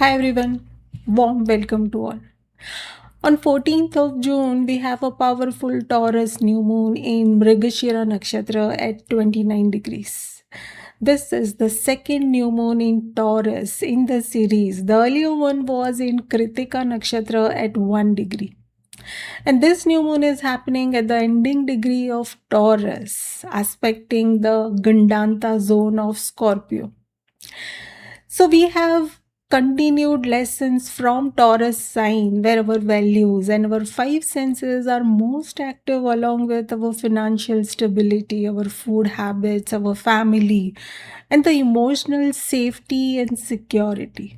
Hi everyone, warm welcome to all. On 14th of June, we have a powerful Taurus new moon in Mrigashira Nakshatra at 29 degrees. This is the second new moon in Taurus in the series. The earlier one was in Kritika Nakshatra at 1 degree. And this new moon is happening at the ending degree of Taurus, aspecting the Gandanta zone of Scorpio. So we have continued lessons from Taurus sign where our values and our five senses are most active along with our financial stability, our food habits, our family, and the emotional safety and security.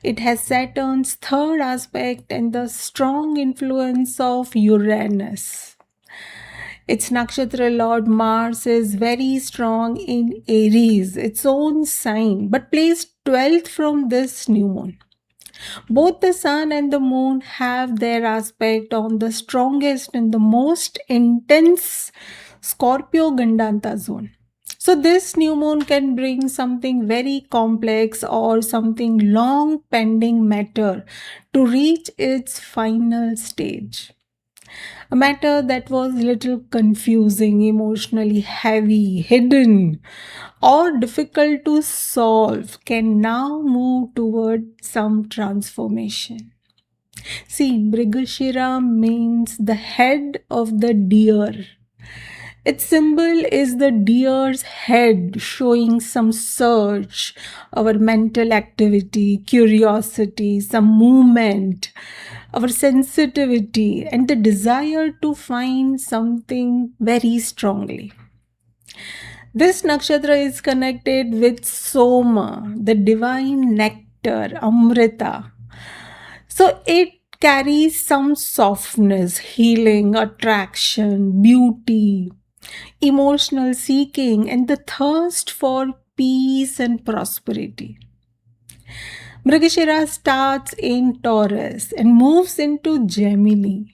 It has Saturn's third aspect and the strong influence of Uranus. Its nakshatra lord Mars is very strong in Aries, its own sign, but placed 12th from this new moon. Both the sun and the moon have their aspect on the strongest and the most intense Scorpio Gandanta zone. So, this new moon can bring something very complex or something long pending matter to reach its final stage. A matter that was little confusing, emotionally heavy, hidden, or difficult to solve can now move toward some transformation. See, Mrigashira means the head of the deer. Its symbol is the deer's head, showing some search, our mental activity, curiosity, some movement, our sensitivity, and the desire to find something very strongly. This nakshatra is connected with Soma, the divine nectar, Amrita. So it carries some softness, healing, attraction, beauty, emotional seeking, and the thirst for peace and prosperity. Mrigashira starts in Taurus and moves into Gemini.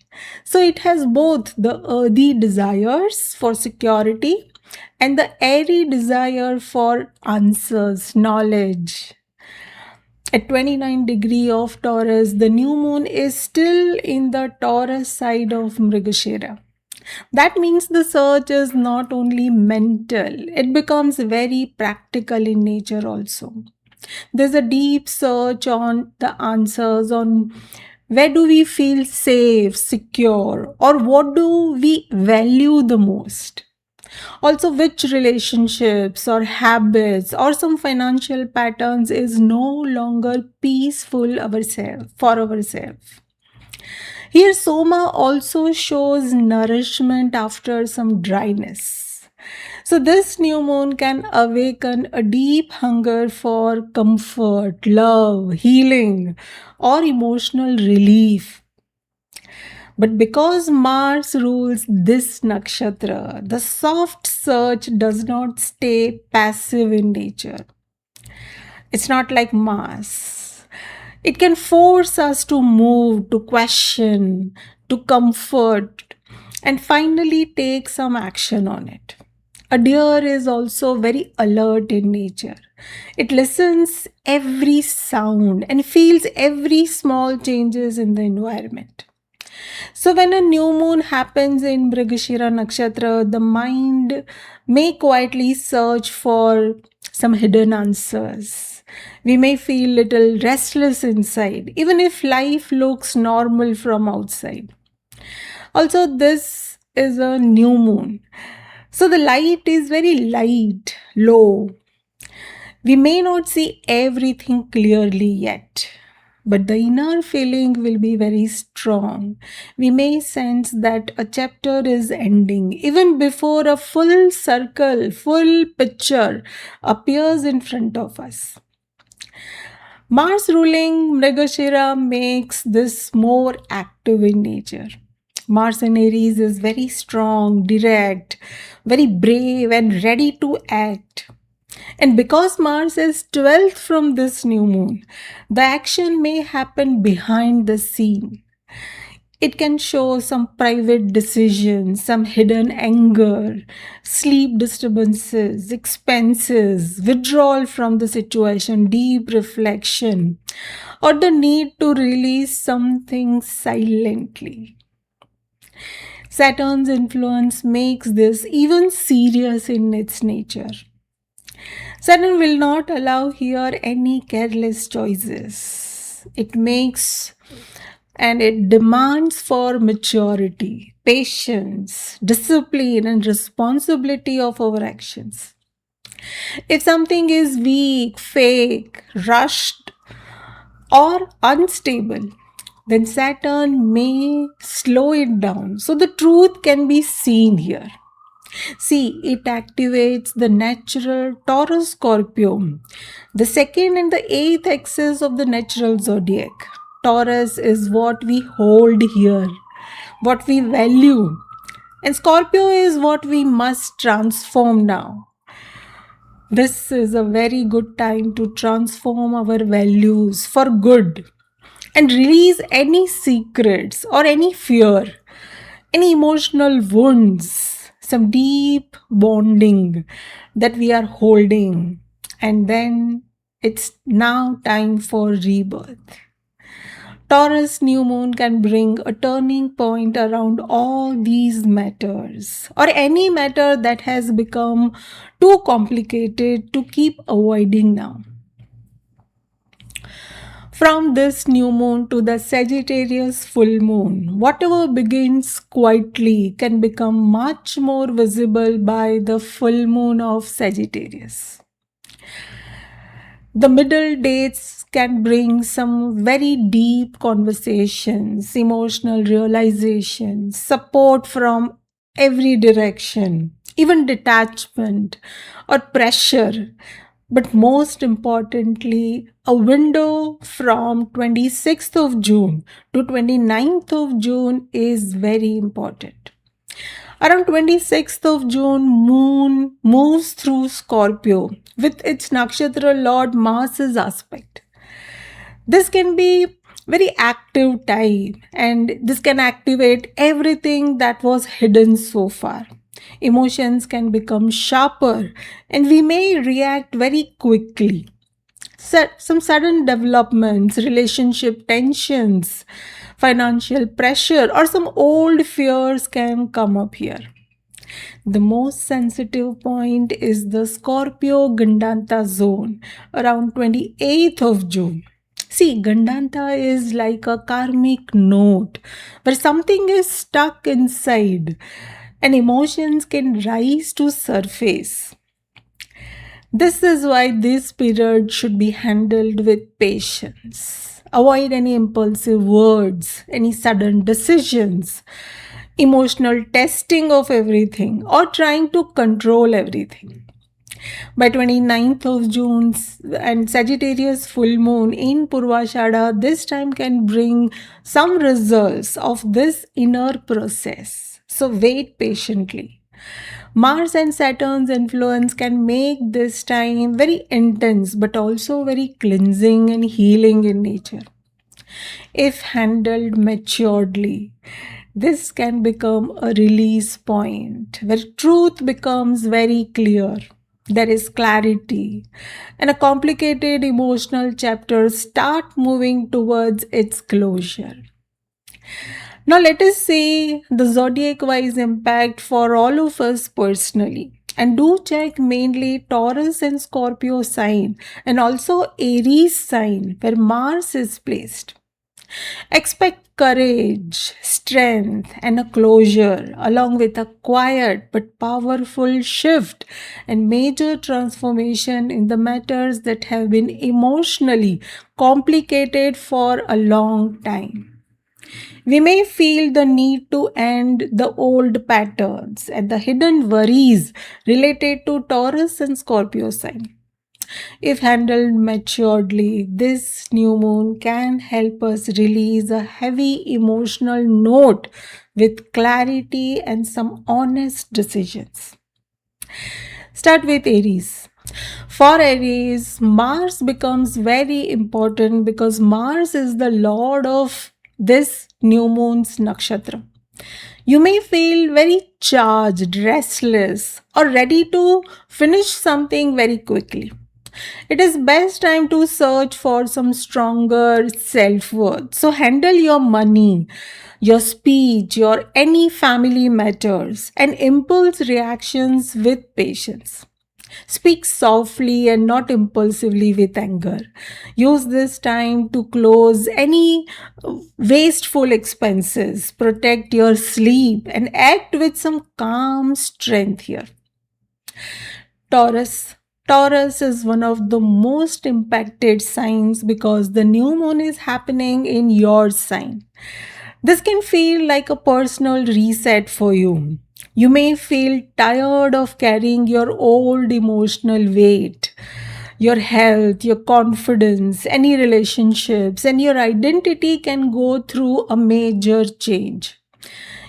So it has both the earthy desires for security and the airy desire for answers, knowledge. At 29 degree of Taurus, the new moon is still in the Taurus side of Mrigashira. That means the search is not only mental, it becomes very practical in nature also. There's a deep search on the answers on where do we feel safe, secure, or what do we value the most. Also, which relationships or habits or some financial patterns is no longer peaceful for ourselves. Here, Soma also shows nourishment after some dryness. So, this new moon can awaken a deep hunger for comfort, love, healing, or emotional relief. But because Mars rules this nakshatra, the soft search does not stay passive in nature. It's not like Mars. It can force us to move, to question, to comfort, and finally take some action on it. A deer is also very alert in nature. It listens every sound and feels every small changes in the environment. So when a new moon happens in Mrigashira Nakshatra, the mind may quietly search for some hidden answers. We may feel little restless inside, even if life looks normal from outside. Also, this is a new moon. So the light is very light, low. We may not see everything clearly yet, but the inner feeling will be very strong. We may sense that a chapter is ending even before a full circle, full picture appears in front of us. Mars ruling Mrigashira makes this more active in nature. Mars in Aries is very strong, direct, very brave, and ready to act. And because Mars is 12th from this new moon, the action may happen behind the scene. It can show some private decisions, some hidden anger, sleep disturbances, expenses, withdrawal from the situation, deep reflection, or the need to release something silently. Saturn's influence makes this even serious in its nature. Saturn will not allow here any careless choices. It makes and it demands for maturity, patience, discipline, and responsibility of our actions. If something is weak, fake, rushed, or unstable, then Saturn may slow it down. So the truth can be seen here. See, it activates the natural Taurus Scorpio, the second and the eighth axis of the natural zodiac. Taurus is what we hold here, what we value, and Scorpio is what we must transform now. This is a very good time to transform our values for good and release any secrets or any fear, any emotional wounds, some deep bonding that we are holding. And then it's now time for rebirth. Taurus new moon can bring a turning point around all these matters or any matter that has become too complicated to keep avoiding now. From this new moon to the Sagittarius full moon, whatever begins quietly can become much more visible by the full moon of Sagittarius. The middle dates can bring some very deep conversations, emotional realizations, support from every direction, even detachment or pressure. But most importantly, a window from 26th of June to 29th of June is very important. Around 26th of June, moon moves through Scorpio with its nakshatra lord Mars's aspect. This can be very active time and this can activate everything that was hidden so far. Emotions can become sharper and we may react very quickly. Some sudden developments, relationship tensions, financial pressure, or some old fears can come up here. The most sensitive point is the Scorpio Gandanta zone around 28th of June. See, Gandanta is like a karmic note where something is stuck inside and emotions can rise to surface. This is why this period should be handled with patience. Avoid any impulsive words, any sudden decisions, emotional testing of everything, or trying to control everything. By 29th of June and Sagittarius full moon in Purvashada, this time can bring some results of this inner process. So wait patiently. Mars and Saturn's influence can make this time very intense but also very cleansing and healing in nature. If handled maturely, this can become a release point where truth becomes very clear. There is clarity, and a complicated emotional chapter start moving towards its closure. Now, let us say the zodiac wise impact for all of us personally. And do check mainly Taurus and Scorpio sign and also Aries sign where Mars is placed. Expect courage, strength, and a closure, along with a quiet but powerful shift and major transformation in the matters that have been emotionally complicated for a long time. We may feel the need to end the old patterns and the hidden worries related to Taurus and Scorpio sign. If handled maturely, this new moon can help us release a heavy emotional note with clarity and some honest decisions. Start with Aries. For Aries, Mars becomes very important because Mars is the lord of this new moon's nakshatra. You may feel very charged, restless, or ready to finish something very quickly. It is best time to search for some stronger self-worth. So handle your money, your speech, your any family matters and impulse reactions with patience. Speak softly and not impulsively with anger. Use this time to close any wasteful expenses, protect your sleep, and act with some calm strength here. Taurus. Taurus is one of the most impacted signs because the new moon is happening in your sign. This can feel like a personal reset for you. You may feel tired of carrying your old emotional weight, your health, your confidence, any relationships, and your identity can go through a major change.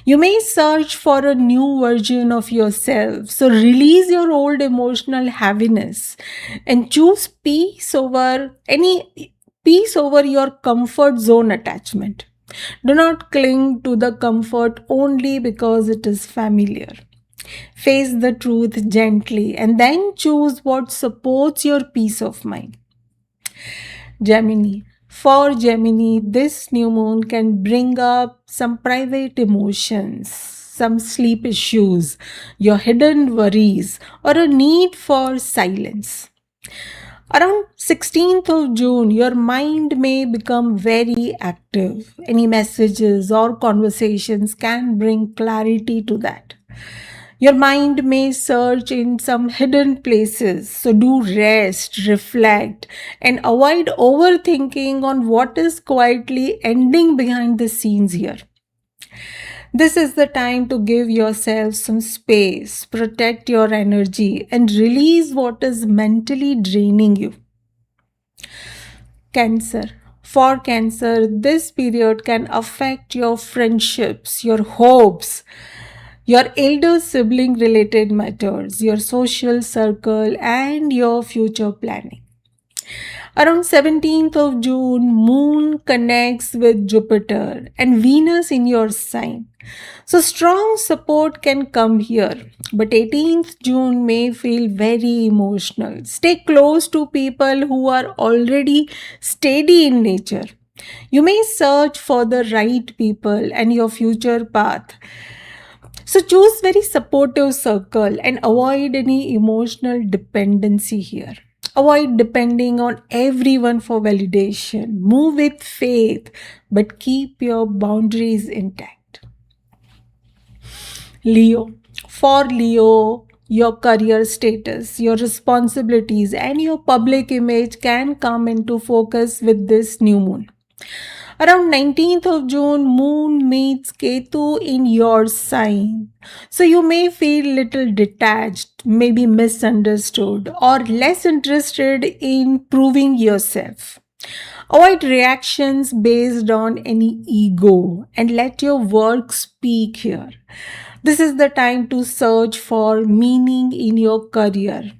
You may search for a new version of yourself. So release your old emotional heaviness and choose peace over your comfort zone attachment. Do not cling to the comfort only because it is familiar. Face the truth gently and then choose what supports your peace of mind. Gemini. For Gemini, this new moon can bring up some private emotions, some sleep issues, your hidden worries, or a need for silence. Around 16th of June, your mind may become very active. Any messages or conversations can bring clarity to that. Your mind may search in some hidden places. So do rest, reflect, and avoid overthinking on what is quietly ending behind the scenes here. This is the time to give yourself some space, protect your energy, and release what is mentally draining you. Cancer. For Cancer, this period can affect your friendships, your hopes, your elder sibling related matters, your social circle, and your future planning. Around 17th of June, Moon connects with Jupiter and Venus in your sign. So strong support can come here, but 18th June may feel very emotional. Stay close to people who are already steady in nature. You may search for the right people and your future path. So choose very supportive circle and avoid any emotional dependency here. Avoid depending on everyone for validation. Move with faith, but keep your boundaries intact. Leo. For Leo, your career status, your responsibilities, and your public image can come into focus with this new moon. Around 19th of June, Moon meets Ketu in your sign. So you may feel little detached, maybe misunderstood, or less interested in proving yourself. Avoid reactions based on any ego and let your work speak here. This is the time to search for meaning in your career.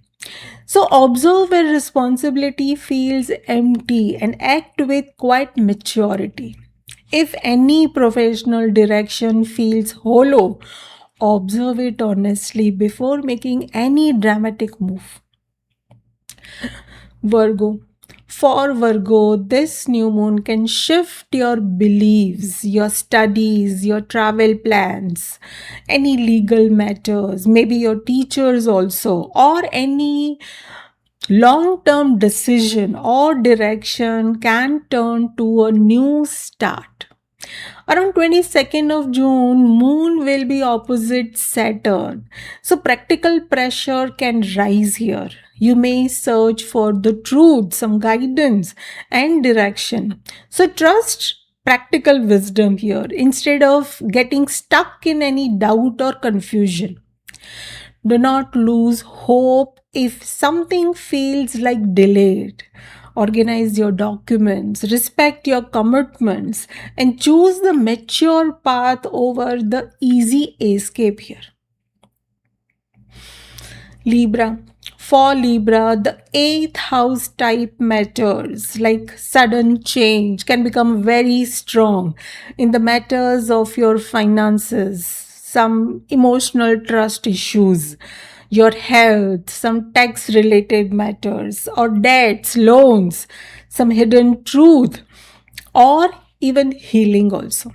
So observe where responsibility feels empty and act with quiet maturity. If any professional direction feels hollow, observe it honestly before making any dramatic move. Virgo. For Virgo, this new moon can shift your beliefs, your studies, your travel plans, any legal matters, maybe your teachers also, or any long term decision or direction can turn to a new start. Around 22nd of June, Moon will be opposite Saturn. So practical pressure can rise here. You may search for the truth, some guidance and direction. So trust practical wisdom here instead of getting stuck in any doubt or confusion. Do not lose hope if something feels like delayed. Organize your documents, respect your commitments, and choose the mature path over the easy escape here. Libra. For Libra, the eighth house type matters, like sudden change can become very strong in the matters of your finances, some emotional trust issues, your health, some tax related matters, or debts, loans, some hidden truth, or even healing also.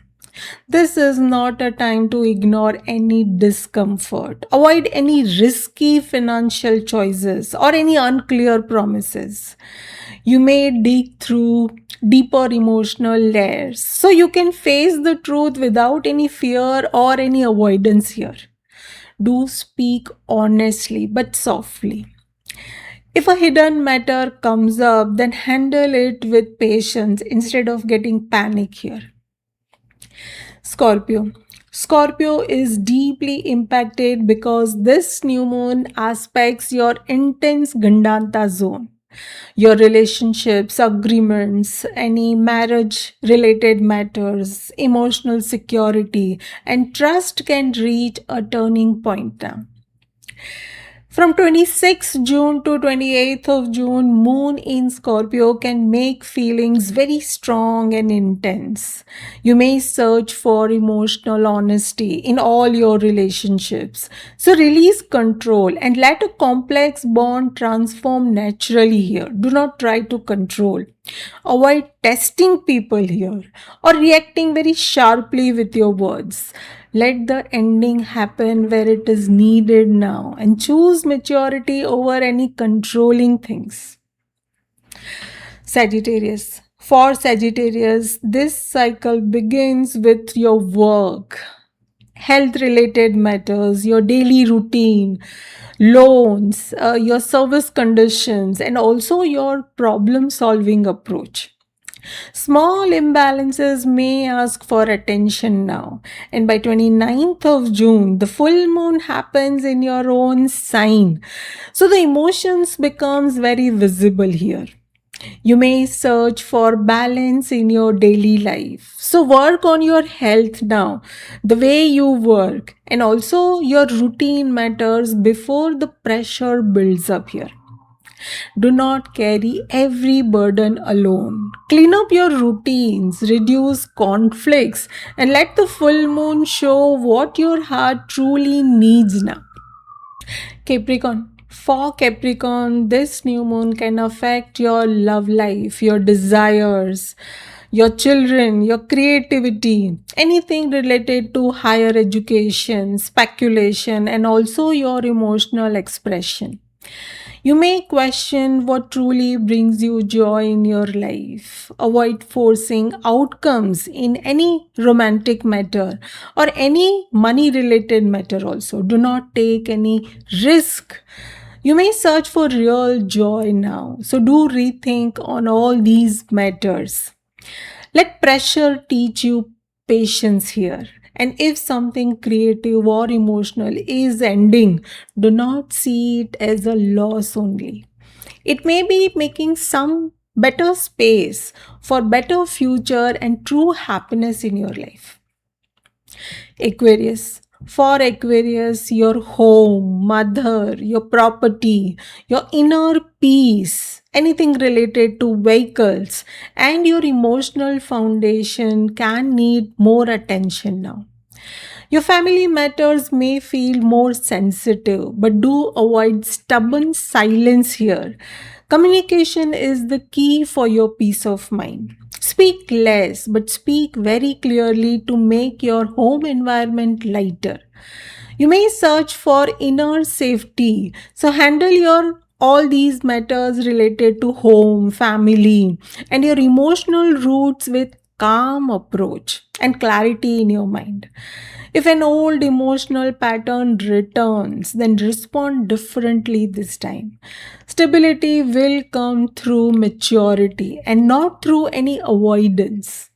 This is not a time to ignore any discomfort. Avoid any risky financial choices or any unclear promises. You may dig through deeper emotional layers so you can face the truth without any fear or any avoidance here. Do speak honestly but softly. If a hidden matter comes up, then handle it with patience instead of getting panic here. Scorpio. Scorpio is deeply impacted because this new moon aspects your intense Gandanta zone. Your relationships, agreements, any marriage related matters, emotional security, and trust can reach a turning point now. From 26th June to 28th of June, Moon in Scorpio can make feelings very strong and intense. You may search for emotional honesty in all your relationships. So release control and let a complex bond transform naturally here. Do not try to control. Avoid testing people here or reacting very sharply with your words. Let the ending happen where it is needed now and choose maturity over any controlling things. Sagittarius. For Sagittarius, this cycle begins with your work, health related matters, your daily routine, loans, your service conditions, and also your problem solving approach. Small imbalances may ask for attention now. And by 29th of June, the full moon happens in your own sign. So the emotions becomes very visible here. You may search for balance in your daily life. So work on your health now, the way you work, and also your routine matters before the pressure builds up here. Do not carry every burden alone. Clean up your routines, reduce conflicts, and let the full moon show what your heart truly needs now. Capricorn. For Capricorn, this new moon can affect your love life, your desires, your children, your creativity, anything related to higher education, speculation, and also your emotional expression. You may question what truly brings you joy in your life. Avoid forcing outcomes in any romantic matter or any money related matter also. Do not take any risk. You may search for real joy now. So do rethink on all these matters. Let pressure teach you patience here. And if something creative or emotional is ending, do not see it as a loss only. It may be making some better space for better future and true happiness in your life. Aquarius. For Aquarius, your home, mother, your property, your inner peace, anything related to vehicles, and your emotional foundation can need more attention now. Your family matters may feel more sensitive, but do avoid stubborn silence here. Communication is the key for your peace of mind. Speak less, but speak very clearly to make your home environment lighter. You may search for inner safety. So handle your all these matters related to home, family, and your emotional roots with calm approach and clarity in your mind. If an old emotional pattern returns, then respond differently this time. Stability will come through maturity and not through any avoidance.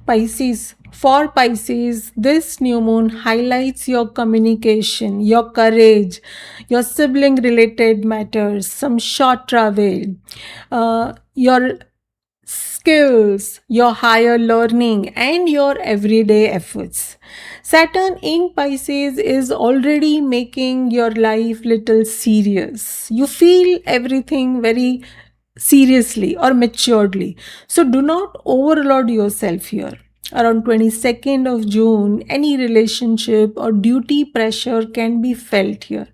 Pisces. For Pisces, this new moon highlights your communication, your courage, your sibling related matters, some short travel, your skills, your higher learning, and your everyday efforts. Saturn in Pisces is already making your life little serious. You feel everything very seriously or maturedly. So do not overload yourself here. Around 22nd of June, any relationship or duty pressure can be felt here.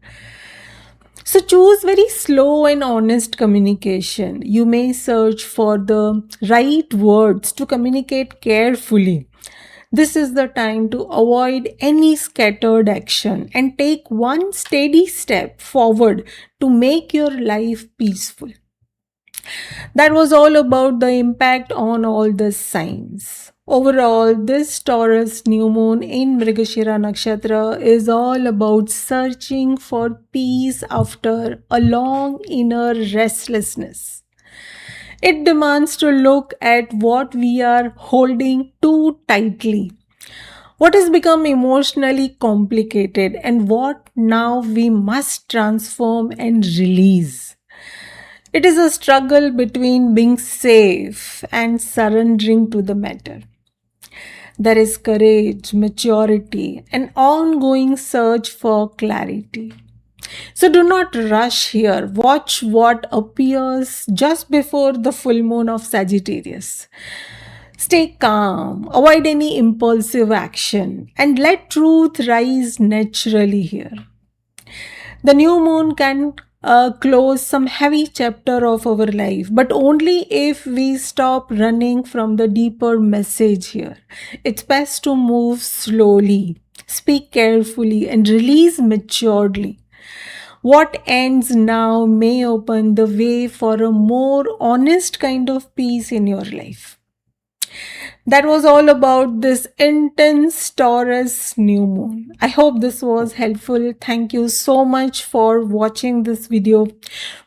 So choose very slow and honest communication. You may search for the right words to communicate carefully. This is the time to avoid any scattered action and take one steady step forward to make your life peaceful. That was all about the impact on all the signs. Overall, this Taurus new moon in Mrigashira Nakshatra is all about searching for peace after a long inner restlessness. It demands to look at what we are holding too tightly, what has become emotionally complicated, and what now we must transform and release. It is a struggle between being safe and surrendering to the matter. There is courage, maturity, and ongoing search for clarity. So do not rush here. Watch what appears just before the full moon of Sagittarius. Stay calm, avoid any impulsive action, and let truth rise naturally here. The new moon can close some heavy chapter of our life, but only if we stop running from the deeper message here. It's best to move slowly, speak carefully, and release maturely. What ends now may open the way for a more honest kind of peace in your life. That was all about this intense Taurus new moon. I hope this was helpful. Thank you so much for watching this video.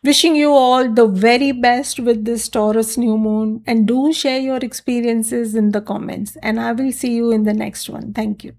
Wishing you all the very best with this Taurus new moon, and do share your experiences in the comments, and I will see you in the next one. Thank you.